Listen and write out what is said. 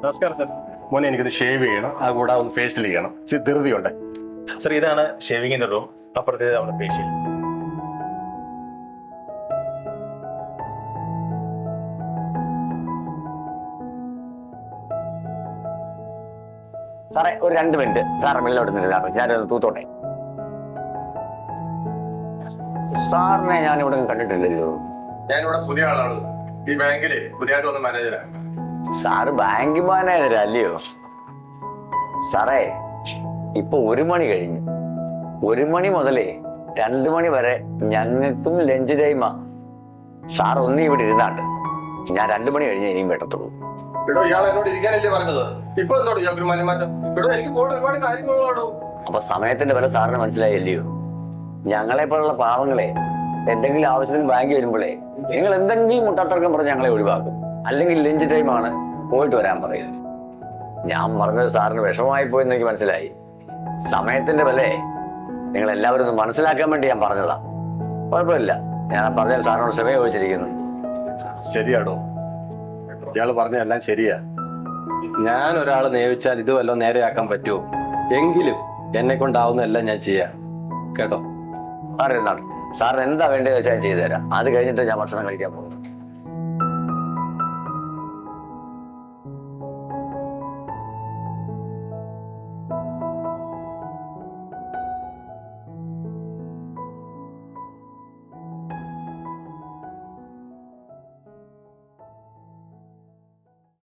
നമസ്കാരം സർ. മോനെ എനിക്കൊന്ന് ഷേവ് ചെയ്യണം, അതുകൂടെ ഒന്ന് ഫേഷ്യൽ ചെയ്യണം. ഇച്ചിരി ധൃതിയുണ്ട്. സർ, ഇതാണ് ഷേവിങ്ങിന്റെ റൂം, അപ്പുറത്തേത് നമ്മുടെ ഫേഷ്യൽ. സാറേ ഒരു 2 മിനിറ്റ് സാറെ മെല്ലോട്ട് നിൽക്കാം, ഞാനൊന്ന് തൂത്തോട്ടെ. സാറിനെ ഞാനിവിടെ കണ്ടിട്ടില്ലല്ലോ. ഞാനിവിടെ പുതിയ ആളാണ്, ഈ ബാങ്കില് പുതിയതായിട്ട് വന്ന മാനേജരാണ്. സാറ് ബാങ്ക് മാനേജർ അല്ലയോ? സാറേ ഇപ്പൊ 1 മണി കഴിഞ്ഞു. 1 മണി മുതലേ 2 മണി വരെ ഞങ്ങൾക്കും ലഞ്ച് ടൈമാ. സാർ ഒന്നും ഇവിടെ ഇരുന്നാട്ട്, ഞാൻ 2 മണി കഴിഞ്ഞ് ഇനിയും വെട്ടത്തുള്ളൂ. ഇവിടെ ഇയാൾ എന്നോട് ഇരിക്കാനല്ലേ പറഞ്ഞത്? ഇപ്പൊ എന്തോട് ഇയാൾക്ക് മാറ്റം? ഇവിടെ എനിക്ക് പോകേണ്ട ഒരുപാട് കാര്യങ്ങളുള്ളൂ. അപ്പൊ സമയത്തിന്റെ വില സാറിന് മനസ്സിലായില്ലയോ? ഞങ്ങളെ പോലുള്ള പാവങ്ങളെ എന്തെങ്കിലും ആവശ്യത്തിന് ബാങ്ക് വരുമ്പോഴേ നിങ്ങൾ എന്തെങ്കിലും മുട്ടാത്തർക്കം പറഞ്ഞ് ഞങ്ങളെ ഒഴിവാക്കും, അല്ലെങ്കിൽ ലഞ്ച് ടൈമാണ് പോയിട്ട് വരാൻ പറയുന്നത്. ഞാൻ പറഞ്ഞത് സാറിന് വിഷമമായി പോയെന്ന് എനിക്ക് മനസ്സിലായി. സമയത്തിന്റെ വില നിങ്ങൾ എല്ലാവരും ഒന്ന് മനസ്സിലാക്കാൻ വേണ്ടി ഞാൻ പറഞ്ഞതാ. കുഴപ്പമില്ല, ഞാൻ പറഞ്ഞാൽ സാറിനോട് ക്ഷമ ചോദിച്ചിരിക്കുന്നു. ശരിയാടോ, ഇയാള് പറഞ്ഞതെല്ലാം ശരിയാ. ഞാൻ ഒരാളെ നിയോഗിച്ചാൽ ഇത് വല്ലതും നേരെയാക്കാൻ പറ്റുമോ? എങ്കിലും എന്നെ കൊണ്ടാവുന്നതെല്ലാം ഞാൻ ചെയ്യാം, കേട്ടോ? സാറിന് എന്താ വേണ്ടതെന്ന് വെച്ചാൽ ഞാൻ ചെയ്തു തരാം. അത് കഴിഞ്ഞിട്ട് ഞാൻ ഭക്ഷണം കഴിക്കാൻ പോകുന്നു.